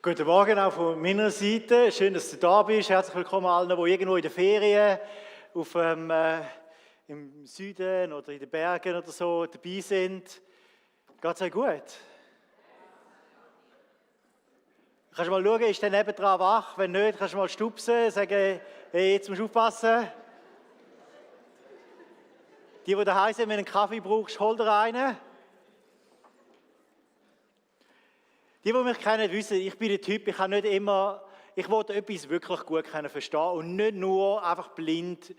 Guten Morgen auch von meiner Seite. Schön, dass du da bist. Herzlich willkommen allen, die irgendwo in der Ferien im Süden oder in den Bergen oder so dabei sind. Geht's euch gut? Kannst du mal schauen, ist der nebendran wach? Wenn nicht, kannst du mal stupsen, sagen, hey, jetzt musst du aufpassen. Die daheim sind, wenn du einen Kaffee brauchst, hol dir einen. Die mich kennen, wissen, ich bin der Typ, ich will etwas wirklich gut verstehen und nicht nur einfach blind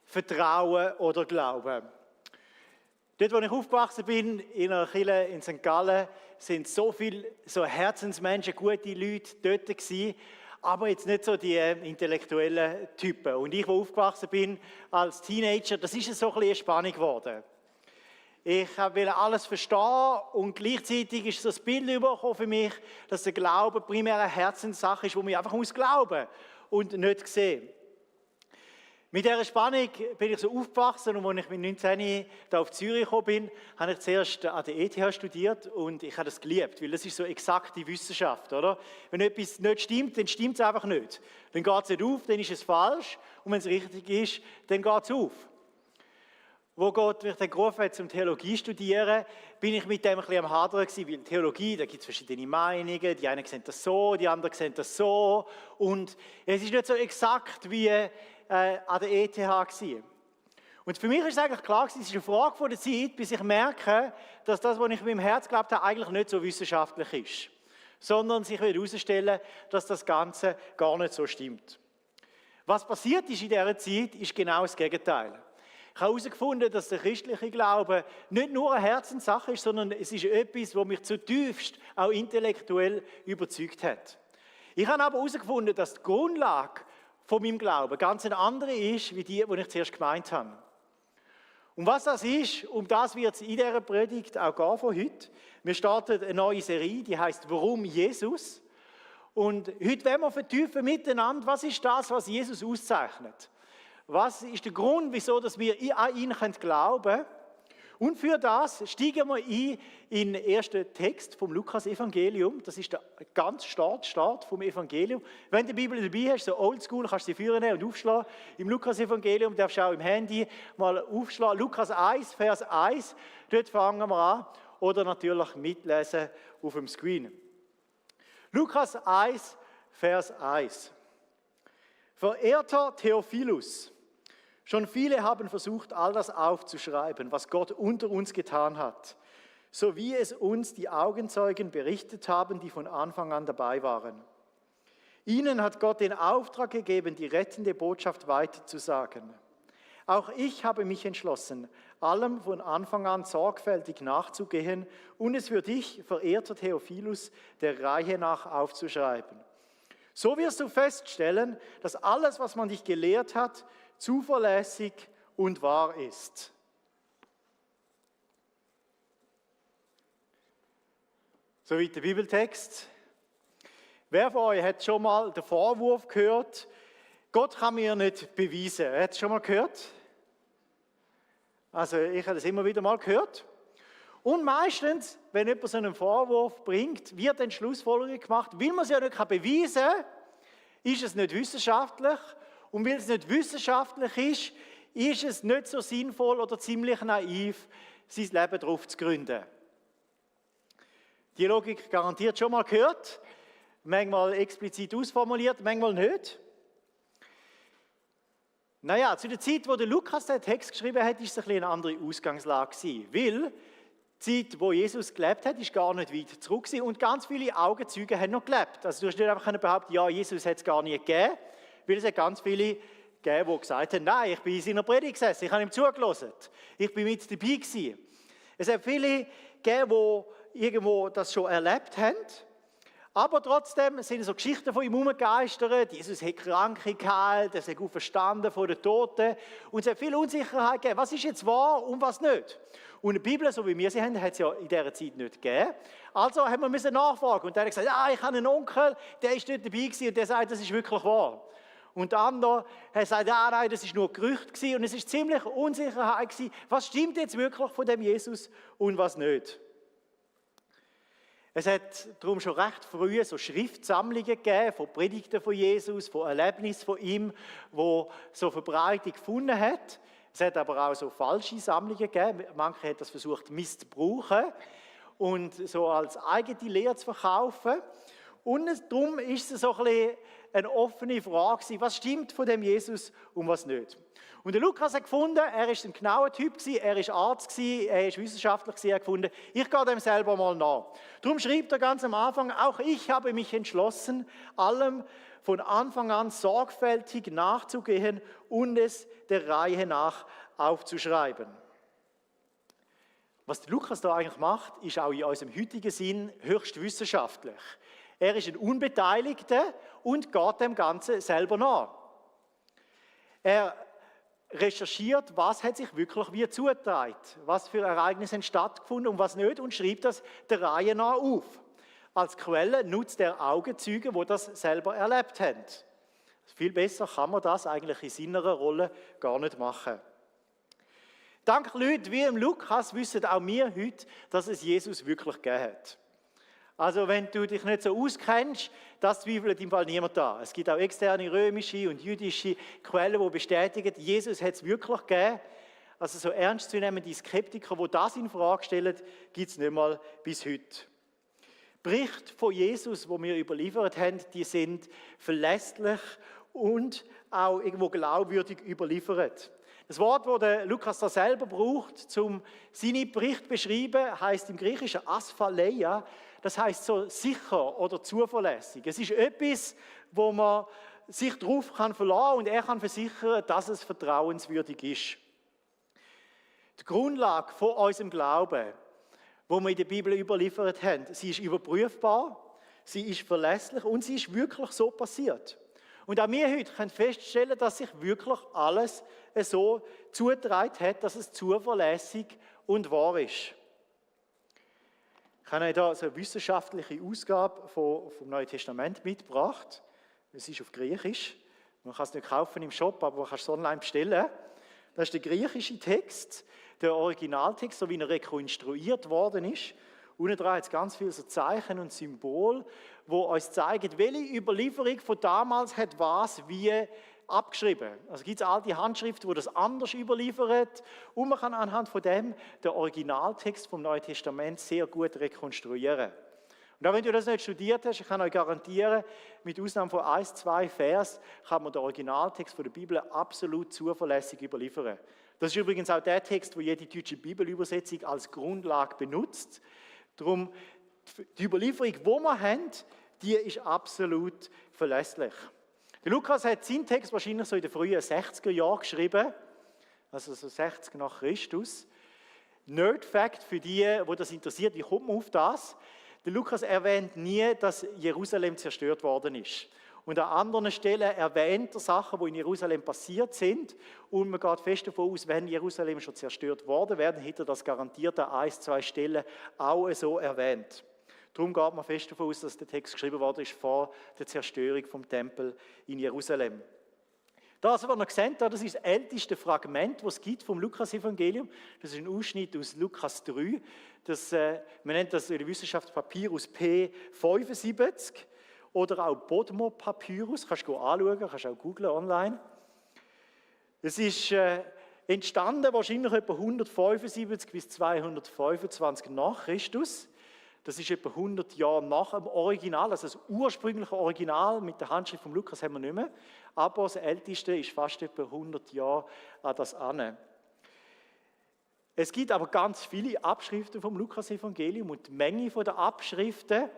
vertrauen oder glauben. Dort, wo ich aufgewachsen bin, in einer Kirche in St. Gallen, sind so viele so Herzensmenschen, gute Leute dort gewesen, aber jetzt nicht so die intellektuellen Typen. Und ich, wo aufgewachsen bin als Teenager, das ist so ein bisschen eine Spannung geworden. Ich wollte alles verstehen und gleichzeitig ist so das Bild übergekommen für mich, dass der Glaube primär eine Herzenssache ist, wo man einfach glauben muss und nicht sehen. Mit dieser Spannung bin ich so aufgewachsen und als ich mit 19 hier auf Zürich gekommen bin, habe ich zuerst an der ETH studiert und ich habe das geliebt, weil das ist so exakte Wissenschaft, oder? Wenn etwas nicht stimmt, dann stimmt es einfach nicht. Dann geht es nicht auf, dann ist es falsch und wenn es richtig ist, dann geht es auf. Wo Gott mich dann gerufen hat, zum Theologie zu studieren, bin ich mit dem ein bisschen am Hadern gewesen, weil Theologie, da gibt es verschiedene Meinungen, die einen sehen das so, die anderen sehen das so und es ist nicht so exakt wie an der ETH gewesen. Und für mich ist es eigentlich klar gewesen, es ist eine Frage von der Zeit, bis ich merke, dass das, was ich mit meinem Herz geglaubt habe, eigentlich nicht so wissenschaftlich ist, sondern sich wird herausstellen, dass das Ganze gar nicht so stimmt. Was passiert ist in dieser Zeit, ist genau das Gegenteil. Ich habe herausgefunden, dass der christliche Glaube nicht nur eine Herzenssache ist, sondern es ist etwas, das mich zutiefst auch intellektuell überzeugt hat. Ich habe aber herausgefunden, dass die Grundlage von meinem Glauben ganz eine andere ist, wie die ich zuerst gemeint habe. Und was das ist, um das wird es in dieser Predigt auch gehen von heute. Wir starten eine neue Serie, die heißt «Warum Jesus?». Und heute wollen wir vertiefen miteinander, was ist das, was Jesus auszeichnet. Was ist der Grund, wieso dass wir an ihn glauben können? Und für das steigen wir ein in den ersten Text vom Lukas-Evangelium. Das ist der ganz Start vom Evangelium. Wenn du die Bibel dabei hast, so oldschool, kannst du sie führen und aufschlagen. Im Lukas-Evangelium darfst du auch im Handy mal aufschlagen. Lukas 1, Vers 1, dort fangen wir an. Oder natürlich mitlesen auf dem Screen. Lukas 1, Vers 1. Verehrter Theophilus, schon viele haben versucht, all das aufzuschreiben, was Gott unter uns getan hat, so wie es uns die Augenzeugen berichtet haben, die von Anfang an dabei waren. Ihnen hat Gott den Auftrag gegeben, die rettende Botschaft weiterzusagen. Auch ich habe mich entschlossen, allem von Anfang an sorgfältig nachzugehen und es für dich, verehrter Theophilus, der Reihe nach aufzuschreiben. So wirst du feststellen, dass alles, was man dich gelehrt hat, zuverlässig und wahr ist. Soweit der Bibeltext. Wer von euch hat schon mal den Vorwurf gehört, Gott kann mir nicht beweisen? Hat es schon mal gehört? Also ich habe das immer wieder mal gehört. Und meistens, wenn jemand so einen Vorwurf bringt, wird dann Schlussfolgerung gemacht, weil man es ja nicht beweisen kann, ist es nicht wissenschaftlich. Und weil es nicht wissenschaftlich ist es nicht so sinnvoll oder ziemlich naiv, sein Leben darauf zu gründen. Die Logik garantiert schon mal gehört, manchmal explizit ausformuliert, manchmal nicht. Naja, zu der Zeit, wo der Lukas den Text geschrieben hat, war es eine andere Ausgangslage gewesen, weil die Zeit, wo Jesus gelebt hat, ist gar nicht weit zurück und ganz viele Augenzeuge haben noch gelebt. Also du hast nicht einfach behaupten, ja, Jesus hat es gar nie gegeben, weil es hat ganz viele gegeben, die gesagt haben, nein, ich bin in seiner Predigt gesessen, ich habe ihm zugelassen, ich bin mit dabei gewesen. Es hat viele gegeben, die irgendwo das schon erlebt haben, aber trotzdem sind so Geschichten von ihm herumgegeistert, Jesus hat Kranke geheilt, er ist auferstanden von den Toten und es hat viel Unsicherheit gegeben, was ist jetzt wahr und was nicht. Und die Bibel, so wie wir sie haben, hat es ja in dieser Zeit nicht gegeben. Also haben wir nachfragen und der hat gesagt, ja, ich habe einen Onkel, der ist dort dabei gewesen und der sagt, das ist wirklich wahr. Und der andere hat gesagt, ja, nein, das ist nur Gerücht gewesen und es ist ziemlich Unsicherheit gewesen, was stimmt jetzt wirklich von dem Jesus und was nicht. Es hat darum schon recht früh so Schriftsammlungen gegeben von Predigten von Jesus, von Erlebnissen von ihm, wo so Verbreitung gefunden hat. Es hat aber auch so falsche Sammlungen gegeben. Manche haben das versucht misszubrauchen und so als eigene Lehre zu verkaufen. Und darum ist es so ein bisschen eine offene Frage, was stimmt von dem Jesus und was nicht. Und der Lukas hat gefunden, er ist ein genauer Typ gewesen, er ist Arzt gewesen, er ist Wissenschaftler gewesen, er hat gefunden, ich gehe dem selber mal nach. Darum schreibt er ganz am Anfang, auch ich habe mich entschlossen, allem von Anfang an sorgfältig nachzugehen und es der Reihe nach aufzuschreiben. Was der Lukas da eigentlich macht, ist auch in unserem heutigen Sinn höchst wissenschaftlich. Er ist ein Unbeteiligter und geht dem Ganzen selber nach. Er recherchiert, was hat sich wirklich wie zugetragen, was für Ereignisse haben stattgefunden und was nicht und schreibt das der Reihe nach auf. Als Quelle nutzt er Augenzeuge, die das selber erlebt haben. Viel besser kann man das eigentlich in seiner Rolle gar nicht machen. Dank Leuten wie dem Lukas wissen auch wir heute, dass es Jesus wirklich gegeben hat. Also wenn du dich nicht so auskennst, das zweifelt im Fall niemand an. Es gibt auch externe römische und jüdische Quellen, die bestätigen, Jesus hat es wirklich gegeben. Also so ernstzunehmende Skeptiker, die das in Frage stellen, gibt es nicht mal bis heute. Berichte von Jesus, die wir überliefert haben, die sind verlässlich und auch irgendwo glaubwürdig überliefert. Das Wort, das der Lukas da selber braucht, um seine Berichte zu beschreiben, heißt im Griechischen Asphalia. Das heißt so sicher oder zuverlässig. Es ist etwas, wo man sich darauf verlassen kann und er kann versichern, dass es vertrauenswürdig ist. Die Grundlage von unserem Glauben, wo wir in der Bibel überliefert haben, sie ist überprüfbar, sie ist verlässlich und sie ist wirklich so passiert. Und auch wir heute können feststellen, dass sich wirklich alles so zugetragen hat, dass es zuverlässig und wahr ist. Ich habe euch hier so eine wissenschaftliche Ausgabe vom Neuen Testament mitgebracht. Es ist auf Griechisch. Man kann es nicht kaufen im Shop, aber man kann es online bestellen. Das ist der griechische Text, der Originaltext, so wie er rekonstruiert worden ist. Unten dran hat es ganz viele so Zeichen und Symbole, die uns zeigen, welche Überlieferung von damals hat was wie abgeschrieben. Also gibt es alte Handschriften, die das anders überliefern und man kann anhand von dem den Originaltext vom Neuen Testament sehr gut rekonstruieren. Und auch wenn du das nicht studiert hast, ich kann euch garantieren, mit Ausnahme von 1, 2 Vers kann man den Originaltext von der Bibel absolut zuverlässig überliefern. Das ist übrigens auch der Text, den jede deutsche Bibelübersetzung als Grundlage benutzt. Darum, die Überlieferung, die wir haben, die ist absolut verlässlich. Der Lukas hat seinen Text wahrscheinlich so in den frühen 60er Jahren geschrieben, also so 60 nach Christus. Nerd-Fact für die das interessiert, wie kommt man auf das? Der Lukas erwähnt nie, dass Jerusalem zerstört worden ist. Und an anderen Stellen erwähnt er Sachen, die in Jerusalem passiert sind. Und man geht fest davon aus, wenn Jerusalem schon zerstört worden wäre, hätte er das garantiert an 1, 2 Stellen auch so erwähnt. Darum geht man fest davon aus, dass der Text geschrieben worden ist vor der Zerstörung vom Tempel in Jerusalem. Das, was wir sehen, das ist das älteste Fragment, das es gibt vom Lukas-Evangelium. Das ist ein Ausschnitt aus Lukas 3. Man nennt das in der Wissenschaft Papyrus P75 oder auch Bodmer-Papyrus. Kannst du anschauen, kannst auch googlen online. Es ist entstanden wahrscheinlich etwa 175 bis 225 nach Christus. Das ist etwa 100 Jahre nach dem Original, also das ursprüngliche Original mit der Handschrift von Lukas haben wir nicht mehr. Aber das älteste ist fast etwa 100 Jahre an das an. Es gibt aber ganz viele Abschriften vom Lukas-Evangelium und die Menge der Abschriften,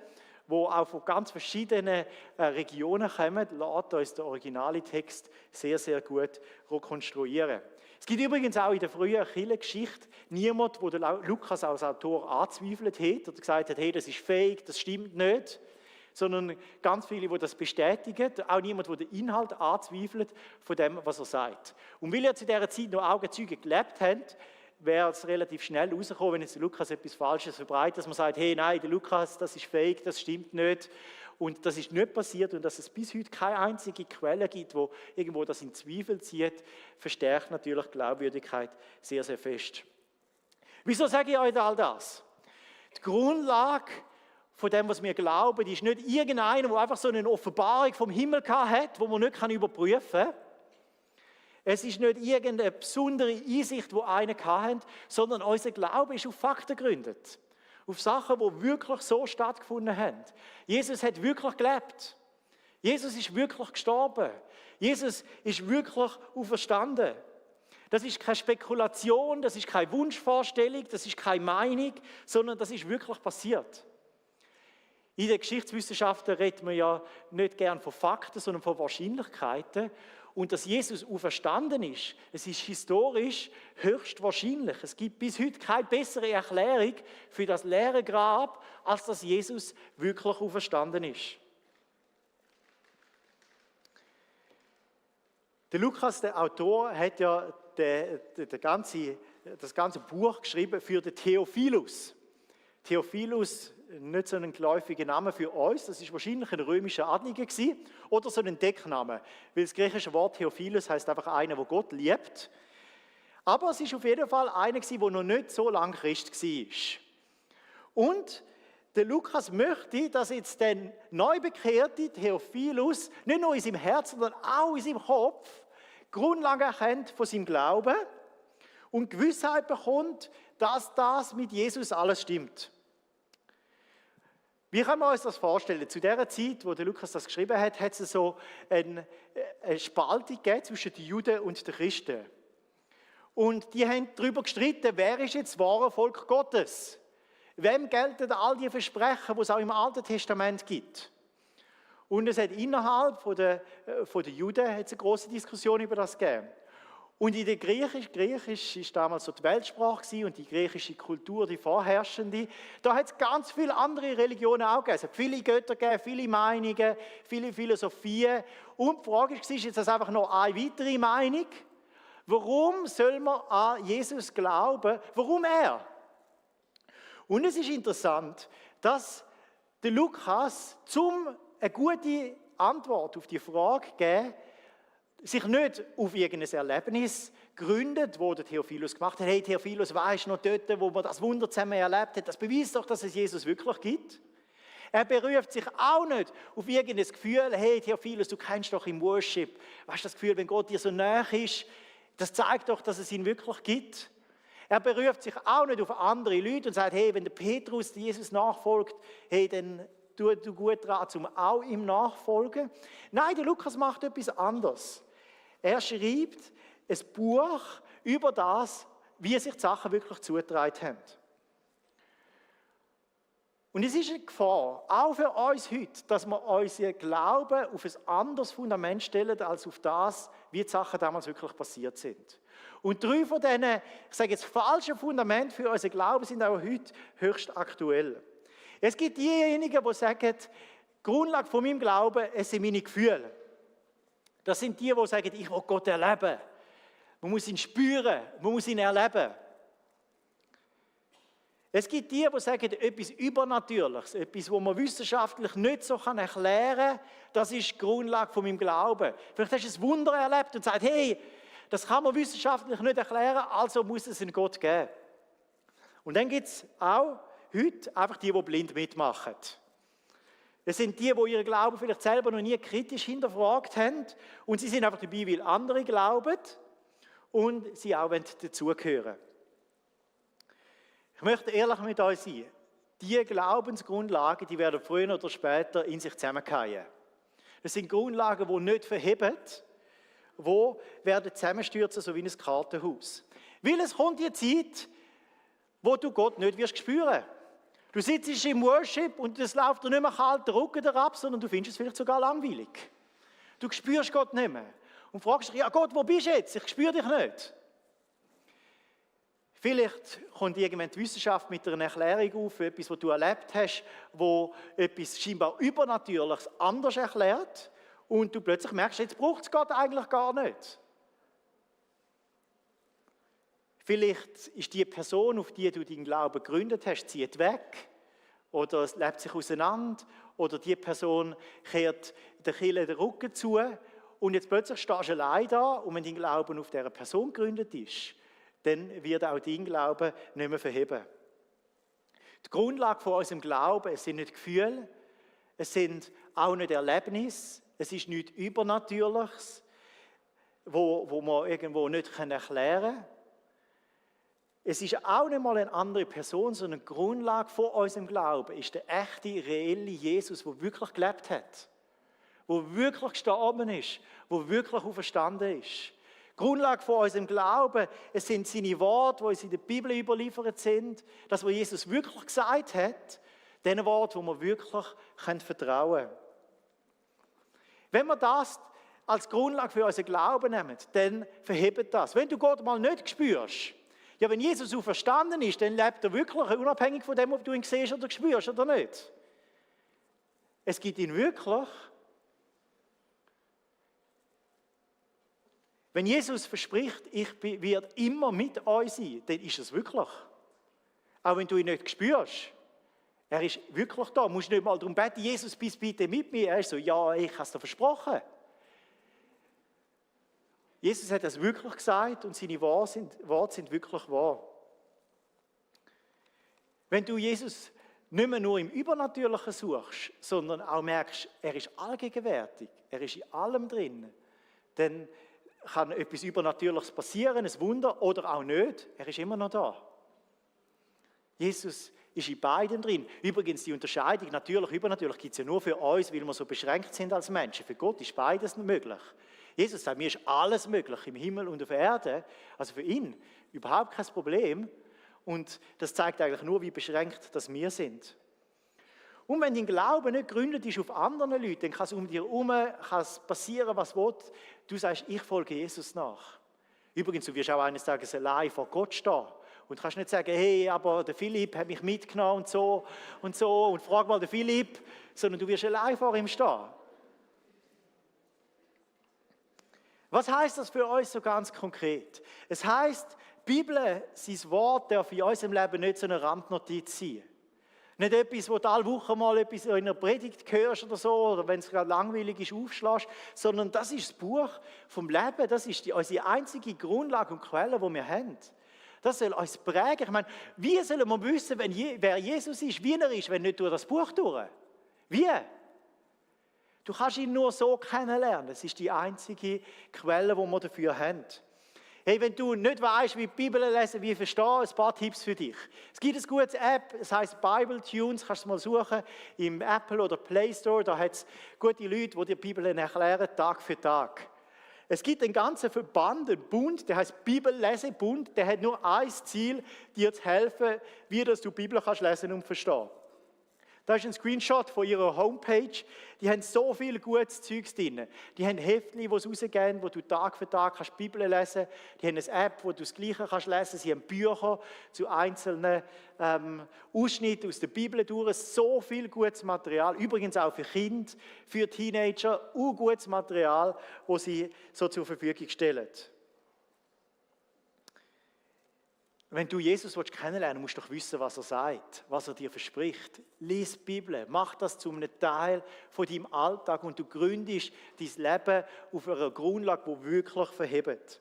die auch von ganz verschiedenen Regionen kommen, lässt uns den originalen Text sehr, sehr gut rekonstruieren. Es gibt übrigens auch in der frühen Kirchengeschichte niemanden, der den Lukas als Autor angezweifelt hat oder gesagt hat, hey, das ist fake, das stimmt nicht, sondern ganz viele, die das bestätigen, auch niemand, der den Inhalt anzweifelt von dem, was er sagt. Und weil ja zu dieser Zeit noch Augenzeuge gelebt haben, wäre es relativ schnell rausgekommen, wenn jetzt der Lukas etwas Falsches verbreitet, dass man sagt, hey, nein, der Lukas, das ist fake, das stimmt nicht. Und das ist nicht passiert und dass es bis heute keine einzige Quelle gibt, wo irgendwo das in Zweifel zieht, verstärkt natürlich die Glaubwürdigkeit sehr, sehr fest. Wieso sage ich euch all das? Die Grundlage von dem, was wir glauben, ist nicht irgendeiner, der einfach so eine Offenbarung vom Himmel hat, die man nicht überprüfen kann. Es ist nicht irgendeine besondere Einsicht, die einer hat, sondern unser Glaube ist auf Fakten gegründet. Auf Sachen, die wirklich so stattgefunden haben. Jesus hat wirklich gelebt. Jesus ist wirklich gestorben. Jesus ist wirklich auferstanden. Das ist keine Spekulation, das ist keine Wunschvorstellung, das ist keine Meinung, sondern das ist wirklich passiert. In den Geschichtswissenschaften redet man ja nicht gern von Fakten, sondern von Wahrscheinlichkeiten. Und dass Jesus auferstanden ist, es ist historisch höchstwahrscheinlich. Es gibt bis heute keine bessere Erklärung für das leere Grab, als dass Jesus wirklich auferstanden ist. Der Lukas, der Autor, hat ja das ganze Buch geschrieben für den Theophilus. Theophilus, nicht so ein geläufiger Name für uns, das ist wahrscheinlich ein römischer Adliger gewesen, oder so ein Deckname, weil das griechische Wort Theophilus heißt einfach einer, der Gott liebt. Aber es ist auf jeden Fall einer gewesen, der noch nicht so lange Christ war. Und der Lukas möchte, dass jetzt der neubekehrte Theophilus nicht nur in seinem Herzen, sondern auch in seinem Kopf Grundlagen erkennt von seinem Glauben und Gewissheit bekommt, dass das mit Jesus alles stimmt. Wie können wir uns das vorstellen? Zu der Zeit, wo der Lukas das geschrieben hat, hat es so eine Spaltung gegeben zwischen den Juden und den Christen. Und die haben darüber gestritten, wer ist jetzt das wahre Volk Gottes? Wem gelten all die Versprechen, die es auch im Alten Testament gibt? Und es hat innerhalb von der Juden eine große Diskussion über das gegeben. Und in der Griechisch war damals so die Weltsprache und die griechische Kultur, die vorherrschende. Da hat es ganz viele andere Religionen auch gegeben. Es hat viele Götter gegeben, viele Meinungen, viele Philosophien. Und die Frage war, ist jetzt einfach noch eine weitere Meinung? Warum soll man an Jesus glauben? Warum er? Und es ist interessant, dass der Lukas, eine gute Antwort auf die Frage zu geben, sich nicht auf irgendein Erlebnis gründet, das der Theophilus gemacht hat. Hey, Theophilus, weisst du noch dort, wo man das Wunder zusammen erlebt hat? Das beweist doch, dass es Jesus wirklich gibt. Er beruft sich auch nicht auf irgendein Gefühl, hey, Theophilus, du kennst doch im Worship, weißt du das Gefühl, wenn Gott dir so nahe ist, das zeigt doch, dass es ihn wirklich gibt. Er beruft sich auch nicht auf andere Leute und sagt, hey, wenn der Petrus Jesus nachfolgt, hey, dann tu du gut daran, um auch ihm nachfolgen. Nein, der Lukas macht etwas anderes. Er schreibt ein Buch über das, wie sich die Sachen wirklich zugetragen haben. Und es ist eine Gefahr, auch für uns heute, dass wir unseren Glauben auf ein anderes Fundament stellen, als auf das, wie die Sachen damals wirklich passiert sind. Und 3 von diesen, ich sage jetzt, falschen Fundamenten für unseren Glauben sind auch heute höchst aktuell. Es gibt diejenigen, die sagen, die Grundlage von meinem Glauben, es sind meine Gefühle. Das sind die sagen, ich will Gott erleben. Man muss ihn spüren, man muss ihn erleben. Es gibt die sagen, etwas Übernatürliches, etwas, was man wissenschaftlich nicht so erklären kann, das ist die Grundlage von meinem Glauben. Vielleicht hast du ein Wunder erlebt und sagst, hey, das kann man wissenschaftlich nicht erklären, also muss es einen Gott geben. Und dann gibt es auch heute einfach die blind mitmachen. Das sind die ihren Glauben vielleicht selber noch nie kritisch hinterfragt haben und sie sind einfach dabei, weil andere glauben und sie auch dazugehören. Ich möchte ehrlich mit euch sein. Die Glaubensgrundlagen, die werden früher oder später in sich zusammenfallen. Das sind Grundlagen, die nicht verheben, die werden zusammenstürzen, so wie ein Kartenhaus. Weil es kommt die Zeit, wo du Gott nicht wirst spüren. Du sitzt im Worship und es läuft dir nicht mehr kalt der Rücken ab, sondern du findest es vielleicht sogar langweilig. Du spürst Gott nicht mehr und fragst dich, ja Gott, wo bist du jetzt? Ich spüre dich nicht. Vielleicht kommt irgendwann die Wissenschaft mit einer Erklärung auf, etwas, was du erlebt hast, wo etwas scheinbar Übernatürliches anders erklärt und du plötzlich merkst, jetzt braucht es Gott eigentlich gar nicht. Vielleicht ist die Person, auf die du deinen Glauben gegründet hast, zieht weg oder es lebt sich auseinander oder die Person kehrt der Kirche den Rücken zu und jetzt plötzlich stehst du allein da und wenn dein Glauben auf dieser Person gegründet ist, dann wird auch dein Glaube nicht mehr verheben. Die Grundlage von unserem Glauben, es sind nicht Gefühle, es sind auch nicht Erlebnisse, es ist nichts Übernatürliches, wo man irgendwo nicht erklären kann. Es ist auch nicht mal eine andere Person, sondern die Grundlage von unserem Glauben ist der echte, reelle Jesus, der wirklich gelebt hat, der wirklich gestorben ist, der wirklich auferstanden ist. Die Grundlage von unserem Glauben, es sind seine Worte, die uns in der Bibel überliefert sind, das, was Jesus wirklich gesagt hat, den Worten, wo wir wirklich vertrauen können. Wenn wir das als Grundlage für unseren Glauben nehmen, dann verhebt das. Wenn du Gott mal nicht spürst, ja, wenn Jesus auferstanden ist, dann lebt er wirklich, unabhängig von dem, ob du ihn siehst oder spürst oder nicht. Es gibt ihn wirklich. Wenn Jesus verspricht, ich werde immer mit euch sein, dann ist es wirklich. Auch wenn du ihn nicht spürst. Er ist wirklich da. Du musst nicht mal darum beten, Jesus, bist bitte mit mir. Er ist so, ja, ich habe es dir versprochen. Jesus hat das wirklich gesagt und seine Worte sind wirklich wahr. Wenn du Jesus nicht mehr nur im Übernatürlichen suchst, sondern auch merkst, er ist allgegenwärtig, er ist in allem drin, dann kann etwas Übernatürliches passieren, ein Wunder oder auch nicht, er ist immer noch da. Jesus ist in beiden drin. Übrigens, die Unterscheidung natürlich, übernatürlich gibt es ja nur für uns, weil wir so beschränkt sind als Menschen. Für Gott ist beides möglich. Jesus sagt, mir ist alles möglich im Himmel und auf Erde. Also für ihn überhaupt kein Problem. Und das zeigt eigentlich nur, wie beschränkt dass wir sind. Und wenn dein Glaube nicht gegründet ist auf anderen Leuten, dann kann es um dich herum passieren, was will. Du sagst, ich folge Jesus nach. Übrigens, du wirst auch eines Tages allein vor Gott stehen. Und kannst nicht sagen, hey, aber der Philipp hat mich mitgenommen und so und frag mal den Philipp, sondern du wirst allein vor ihm stehen. Was heißt das für uns so ganz konkret? Es heißt, die Bibel, sein Wort darf in unserem Leben nicht so eine Randnotiz sein. Nicht etwas, wo du alle Woche mal etwas in einer Predigt hörst oder so, oder wenn es gerade langweilig ist, aufschlägst, sondern das ist das Buch vom Leben, das ist unsere einzige Grundlage und Quelle, die wir haben. Das soll uns prägen. Ich meine, wie sollen wir wissen, wer Jesus ist, wie er ist, wenn nicht durch das Buch durch? Wie? Du kannst ihn nur so kennenlernen. Das ist die einzige Quelle, die wir dafür haben. Hey, wenn du nicht weißt, wie die Bibel lesen, wie verstehen, ein paar Tipps für dich. Es gibt eine gute App, es heisst Bible Tunes, kannst du mal suchen im Apple oder Play Store. Da hat es gute Leute, die die Bibel erklären, Tag für Tag. Es gibt einen ganzen Verband, einen Bund, der heißt Bibellesebund, der hat nur ein Ziel, dir zu helfen, wie du die Bibel kannst lesen und verstehen. Da ist ein Screenshot von ihrer Homepage. Die haben so viel gutes Zeugs drin. Die haben Heftchen, die es rausgeben, wo du Tag für Tag die Bibel lesen kannst. Die haben eine App, wo du das Gleiche kannst lesen. Sie haben Bücher zu einzelnen Ausschnitten aus der Bibel durch. So viel gutes Material. Übrigens auch für Kinder, für Teenager. Gutes Material, das sie so zur Verfügung stellen. Wenn du Jesus kennenlernen willst, musst du doch wissen, was er sagt, was er dir verspricht. Lies die Bibel, mach das zu einem Teil von deinem Alltag und du gründest dein Leben auf einer Grundlage, die wirklich verhebt.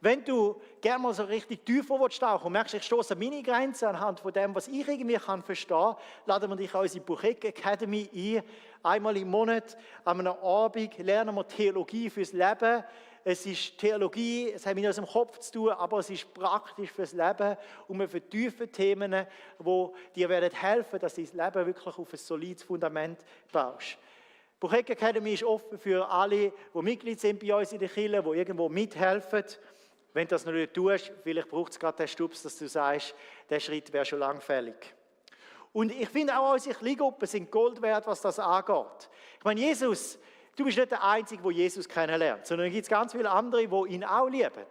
Wenn du gerne mal so richtig tiefer tauchen und merkst, ich stoße an meine Grenzen anhand von dem, was ich irgendwie verstehen kann, laden wir dich an unsere Bucheck Academy ein. Einmal im Monat, an einem Abend, lernen wir Theologie fürs Leben. Es ist Theologie, es hat mit unserem Kopf zu tun, aber es ist praktisch fürs Leben und wir vertiefen Themen, die dir helfen werden, dass du dein Leben wirklich auf ein solides Fundament baust. Die Bucheck Academy ist offen für alle, die Mitglied sind bei uns in der Kirche, die irgendwo mithelfen. Wenn du das noch nicht tust, vielleicht braucht es gerade den Stups, dass du sagst, der Schritt wäre schon lang fällig. Und ich finde auch, unsere Kleingruppen sind Gold wert, was das angeht. Ich meine, Jesus, du bist nicht der Einzige, der Jesus kennenlernt, sondern es gibt ganz viele andere, die ihn auch lieben.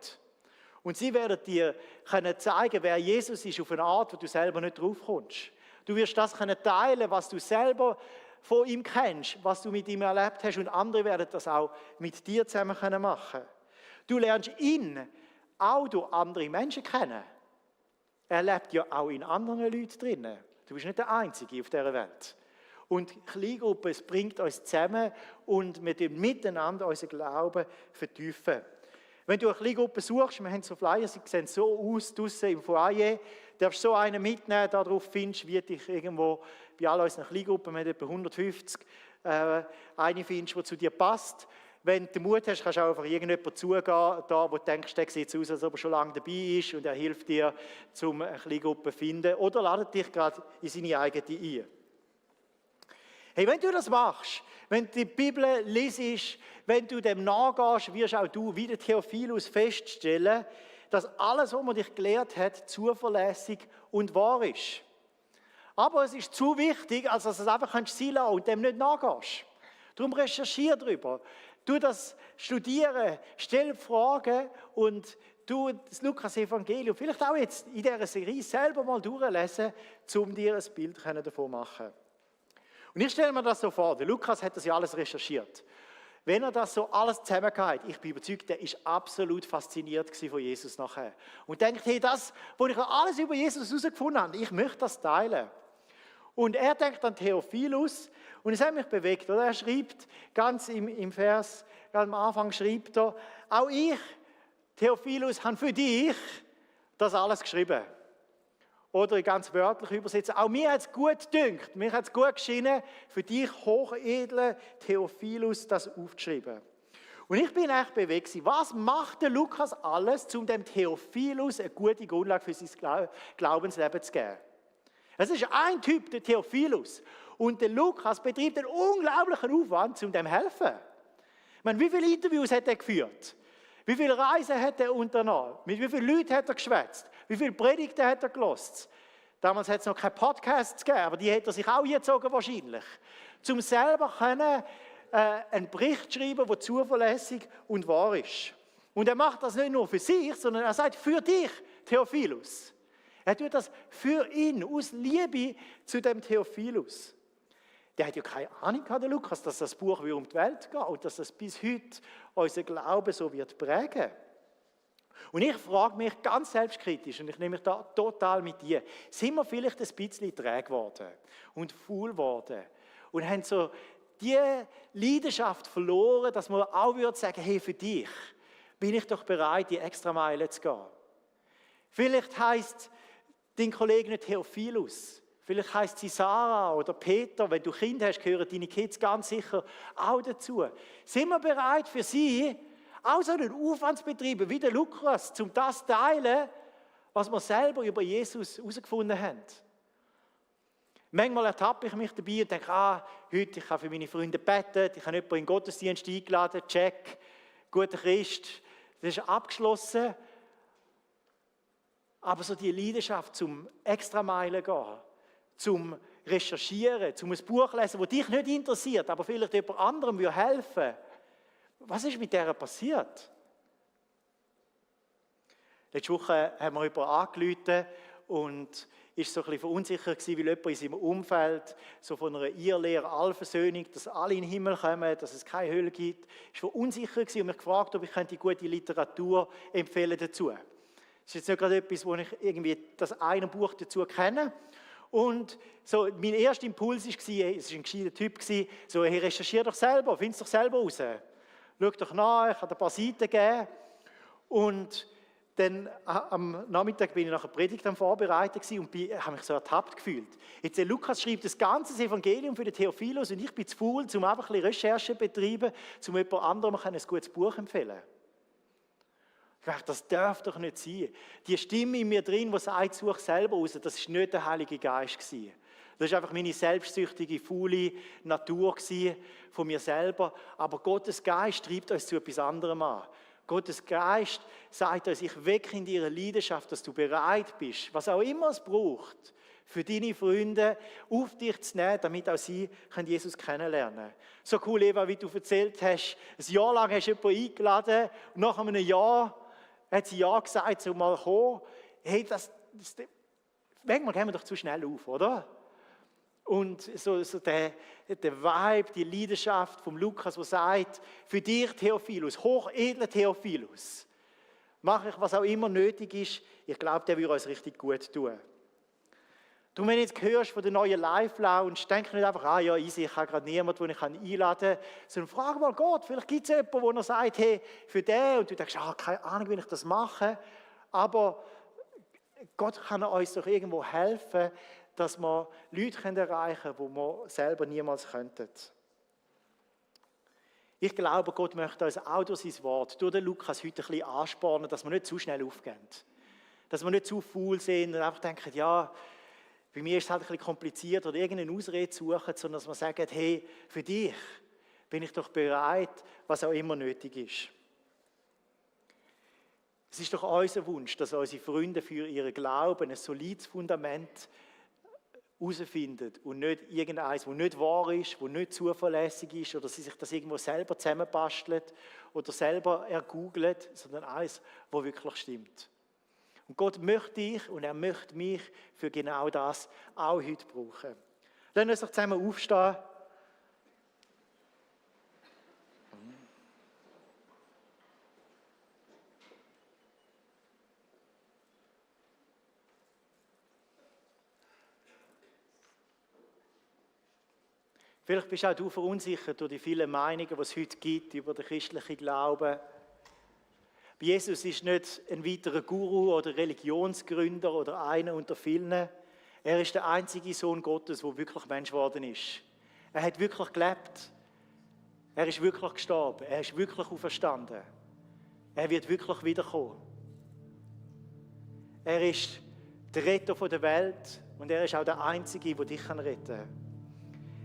Und sie werden dir zeigen, wer Jesus ist, auf eine Art, wo du selber nicht drauf kommst. Du wirst das teilen, was du selber von ihm kennst, was du mit ihm erlebt hast, und andere werden das auch mit dir zusammen machen. Du lernst ihn auch durch andere Menschen kennen. Er lebt ja auch in anderen Leuten drin. Du bist nicht der Einzige auf dieser Welt. Und Kleingruppe, es bringt uns zusammen und wir miteinander unseren Glauben vertiefen. Wenn du eine Kleingruppe suchst, wir haben so Flyer, sie sehen so aus, draussen im Foyer, darfst du so einen mitnehmen, darauf findest, wie dich irgendwo bei all unseren Kleingruppen, wir haben etwa 150, eine findest, die zu dir passt. Wenn du den Mut hast, kannst du auch auf irgendjemanden zugehen, da, wo du denkst, der sieht aus, als ob er schon lange dabei ist und er hilft dir, um eine Kleingruppe zu finden. Oder ladet dich gerade in seine eigene ein. Hey, wenn du das machst, wenn du die Bibel liest, wenn du dem nachgehst, wirst auch du, wie der Theophilus, feststellen, dass alles, was man dich gelehrt hat, zuverlässig und wahr ist. Aber es ist zu wichtig, als dass du es einfach sein lassen kannst und dem nicht nachgehst. Darum recherchiere darüber. Du das studieren, stell Fragen und du das Lukas-Evangelium, vielleicht auch jetzt in dieser Serie selber mal durchlesen, um dir ein Bild davon zu machen. Und ich stelle mir das so vor, der Lukas hat das ja alles recherchiert. Wenn er das so alles zusammengeht, ich bin überzeugt, der ist absolut fasziniert von Jesus nachher. Und denkt, hey, das, wo ich alles über Jesus herausgefunden habe, ich möchte das teilen. Und er denkt an Theophilus und es hat mich bewegt. Oder? Er schreibt ganz im Vers, ganz am Anfang schreibt er, auch ich, Theophilus, habe für dich das alles geschrieben. Oder ganz wörtlich übersetzen, auch mir hat es gut gedünkt, mir hat es gut geschienen, für dich, hochedle Theophilus, das aufzuschreiben. Und ich bin echt bewegt. Was macht der Lukas alles, um dem Theophilus eine gute Grundlage für sein Glaubensleben zu geben? Es ist ein Typ, der Theophilus. Und der Lukas betreibt einen unglaublichen Aufwand, um dem zu helfen. Ich meine, wie viele Interviews hat er geführt? Wie viele Reisen hat er unternommen? Mit wie vielen Leuten hat er geschwätzt? Wie viele Predigten hat er gehört? Damals hat es noch keine Podcasts gegeben, aber die hat er sich auch eingezogen wahrscheinlich. Um selber einen Bericht zu schreiben, der zuverlässig und wahr ist. Und er macht das nicht nur für sich, sondern er sagt für dich, Theophilus. Er tut das für ihn, aus Liebe zu dem Theophilus. Der hat ja keine Ahnung gehabt, der Lukas, dass das Buch um die Welt geht und dass das bis heute unseren Glauben so wird prägen. Und ich frage mich ganz selbstkritisch, und ich nehme mich da total mit dir, sind wir vielleicht ein bisschen träge geworden und faul geworden und haben so die Leidenschaft verloren, dass man auch würde sagen, hey, für dich bin ich doch bereit, die extra Meile zu gehen. Vielleicht heisst dein Kollege nicht Theophilus, vielleicht heisst sie Sarah oder Peter. Wenn du Kinder hast, gehören deine Kids ganz sicher auch dazu. Sind wir bereit für sie, auch so einen Aufwand zu betreiben, wie der Lukas, um das zu teilen, was wir selber über Jesus herausgefunden haben? Manchmal ertappe ich mich dabei und denke, heute ich habe für meine Freunde gebetet, ich habe jemanden in den Gottesdienst eingeladen, check, guter Christ, das ist abgeschlossen. Aber so die Leidenschaft zum Extrameilen gehen, zum Recherchieren, zum ein Buch lesen, das dich nicht interessiert, aber vielleicht jemand anderem helfen würde. Was ist mit der passiert? Letzte Woche haben wir jemanden angerufen und ist so ein bisschen verunsichert gewesen, weil jemand in seinem Umfeld so von einer Irrlehre, Allversöhnung, dass alle in den Himmel kommen, dass es keine Hölle gibt, ist verunsichert gewesen und mich gefragt, ob ich gute Literatur empfehlen dazu. Das ist jetzt nicht gerade etwas, wo ich irgendwie das eine Buch dazu kenne. Und so, mein erster Impuls war, es war ein gescheiter Typ, so, hey, recherchiere doch selber, find es doch selber raus. Schau doch nach, ich habe ein paar Seiten gegeben. Und dann am Nachmittag bin ich nach der Predigt am Vorbereiten und habe mich so ertappt gefühlt. Jetzt, der Lukas schreibt das ganze Evangelium für den Theophilus und ich bin zu faul, um einfach ein bisschen Recherche zu betreiben, um jemand anderem ein gutes Buch zu empfehlen. Ich dachte, das darf doch nicht sein. Die Stimme in mir drin, die sagt, such selber raus, das war nicht der Heilige Geist. Das war einfach meine selbstsüchtige, faule Natur von mir selber. Aber Gottes Geist treibt uns zu etwas anderem an. Gottes Geist sagt uns, ich wecke in dir eine Leidenschaft, dass du bereit bist, was auch immer es braucht, für deine Freunde auf dich zu nehmen, damit auch sie Jesus kennenlernen können. So cool, Eva, wie du erzählt hast, ein Jahr lang hast du jemanden eingeladen und nach einem Jahr hat sie ja gesagt, so mal kommen. Hey, manchmal gehen wir doch zu schnell auf, oder? Und so der Vibe, die Leidenschaft vom Lukas, der sagt, für dich Theophilus, hochedler Theophilus, mache ich, was auch immer nötig ist. Ich glaube, der würde uns richtig gut tun. Darum, wenn du jetzt hörst von der neuen Life Lounge, denk nicht einfach, ja, easy, ich habe gerade niemanden, den ich einladen kann, sondern frag mal Gott, vielleicht gibt es jemanden, der sagt, hey, für den, und du denkst, keine Ahnung, wie ich das mache, aber Gott kann uns doch irgendwo helfen, dass wir Leute erreichen können, die wir selber niemals könnten. Ich glaube, Gott möchte uns auch durch sein Wort, durch den Lukas heute ein bisschen anspornen, dass wir nicht zu schnell aufgehen. Dass wir nicht zu faul sind und einfach denken, ja, bei mir ist es halt ein bisschen kompliziert oder irgendeine Ausrede suchen, sondern dass wir sagen, hey, für dich bin ich doch bereit, was auch immer nötig ist. Es ist doch unser Wunsch, dass unsere Freunde für ihren Glauben ein solides Fundament herausfinden und nicht irgendeines, das nicht wahr ist, das nicht zuverlässig ist oder sie sich das irgendwo selber zusammenbasteln oder selber ergoogeln, sondern eines, das wirklich stimmt. Und Gott möchte dich und er möchte mich für genau das auch heute brauchen. Lassen wir uns doch zusammen aufstehen. Vielleicht bist auch du verunsichert durch die vielen Meinungen, die es heute gibt über den christlichen Glauben. Jesus ist nicht ein weiterer Guru oder Religionsgründer oder einer unter vielen. Er ist der einzige Sohn Gottes, der wirklich Mensch geworden ist. Er hat wirklich gelebt. Er ist wirklich gestorben. Er ist wirklich auferstanden. Er wird wirklich wiederkommen. Er ist der Retter der Welt und er ist auch der Einzige, der dich retten kann.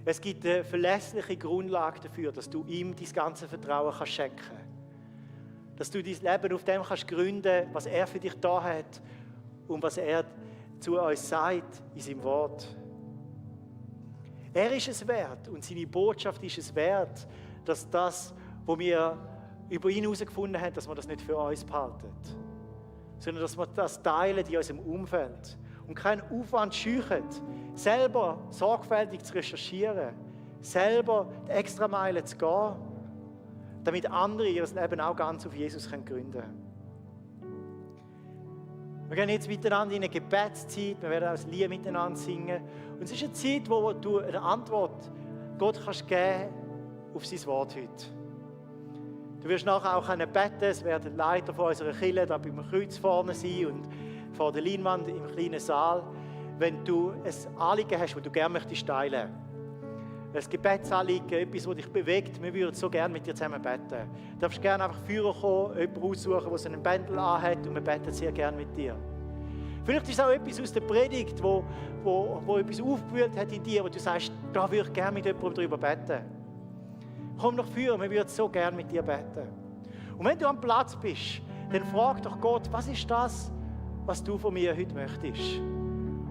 Es gibt eine verlässliche Grundlage dafür, dass du ihm dein ganze Vertrauen schenken kannst. Dass du dein Leben auf dem gründen kannst, was er für dich da hat und was er zu uns sagt in seinem Wort. Er ist es wert und seine Botschaft ist es wert, dass das, was wir über ihn herausgefunden haben, dass wir das nicht für uns behalten, sondern dass wir das teilen in unserem Umfeld und keinen Aufwand scheuchen, selber sorgfältig zu recherchieren, selber die Extrameile zu gehen, damit andere ihr Leben auch ganz auf Jesus gründen können. Wir gehen jetzt miteinander in eine Gebetszeit, wir werden auch ein Lied miteinander singen. Und es ist eine Zeit, wo du eine Antwort Gott kannst geben auf sein Wort heute. Du wirst nachher auch beten können, es werden Leiter von unserer Kirche da beim Kreuz vorne sein und vor der Leinwand im kleinen Saal, wenn du ein Anliegen hast, das du gerne teilen möchtest. Ein Gebetsanliegen, etwas, das dich bewegt, wir würden so gerne mit dir zusammen beten. Du darfst gerne einfach vorne kommen, jemanden aussuchen, der so einen Bändel anhat und wir beten sehr gerne mit dir. Vielleicht ist es auch etwas aus der Predigt, wo etwas aufgewühlt hat in dir, wo du sagst, da würde ich gerne mit jemandem darüber beten. Komm doch vor, wir würden so gerne mit dir beten. Und wenn du am Platz bist, dann frag doch Gott, was ist das, was du von mir heute möchtest?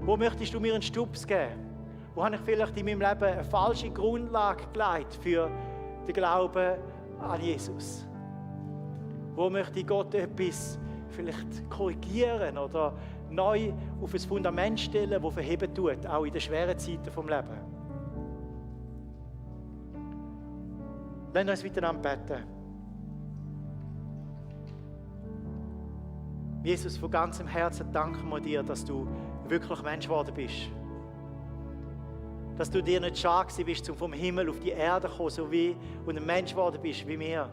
Wo möchtest du mir einen Stups geben? Wo habe ich vielleicht in meinem Leben eine falsche Grundlage gelegt für den Glauben an Jesus? Wo möchte ich Gott etwas vielleicht korrigieren oder neu auf ein Fundament stellen, das verheben tut, auch in den schweren Zeiten des Lebens? Lasst uns miteinander beten. Jesus, von ganzem Herzen danken wir dir, dass du wirklich Mensch geworden bist. Dass du dir nicht schade bist, um vom Himmel auf die Erde zu kommen, so wie und ein Mensch geworden bist wie wir.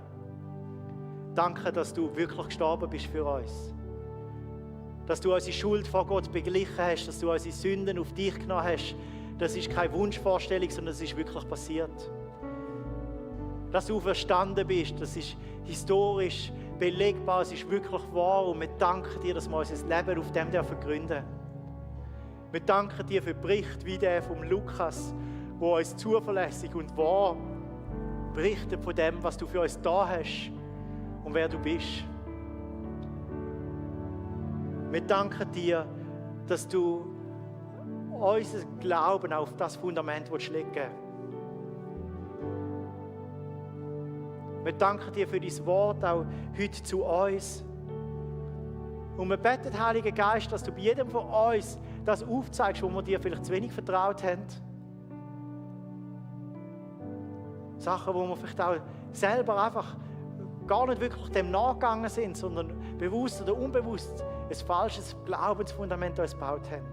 Danke, dass du wirklich gestorben bist für uns. Dass du unsere Schuld vor Gott beglichen hast, dass du unsere Sünden auf dich genommen hast. Das ist keine Wunschvorstellung, sondern es ist wirklich passiert. Dass du verstanden bist, das ist historisch belegbar, es ist wirklich wahr und wir danken dir, dass wir unser Leben auf dem gründen dürfen. Wir danken dir für Bericht wie der von Lukas, wo uns zuverlässig und wahr berichtet von dem, was du für uns da hast und wer du bist. Wir danken dir, dass du unser Glauben auf das Fundament legen willst. Wir danken dir für dein Wort auch heute zu uns. Und wir beten, Heiliger Geist, dass du bei jedem von uns das aufzeigst, wo wir dir vielleicht zu wenig vertraut haben. Sachen, wo wir vielleicht auch selber einfach gar nicht wirklich dem nachgegangen sind, sondern bewusst oder unbewusst ein falsches Glaubensfundament uns gebaut haben.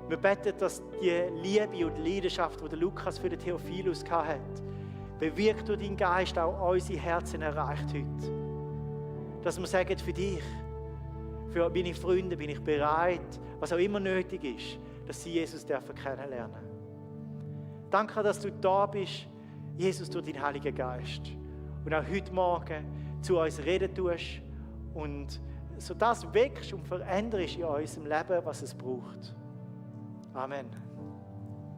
Wir beten, dass die Liebe und die Leidenschaft, die der Lukas für den Theophilus hatte, bewirkt durch deinen Geist auch unsere Herzen erreicht heute. Dass wir sagen, für dich, für meine Freunde bin ich bereit, was auch immer nötig ist, dass sie Jesus kennenlernen dürfen. Danke, dass du da bist, Jesus, durch deinen Heiligen Geist. Und auch heute Morgen zu uns reden tust und so das wächst und veränderst in unserem Leben, was es braucht. Amen.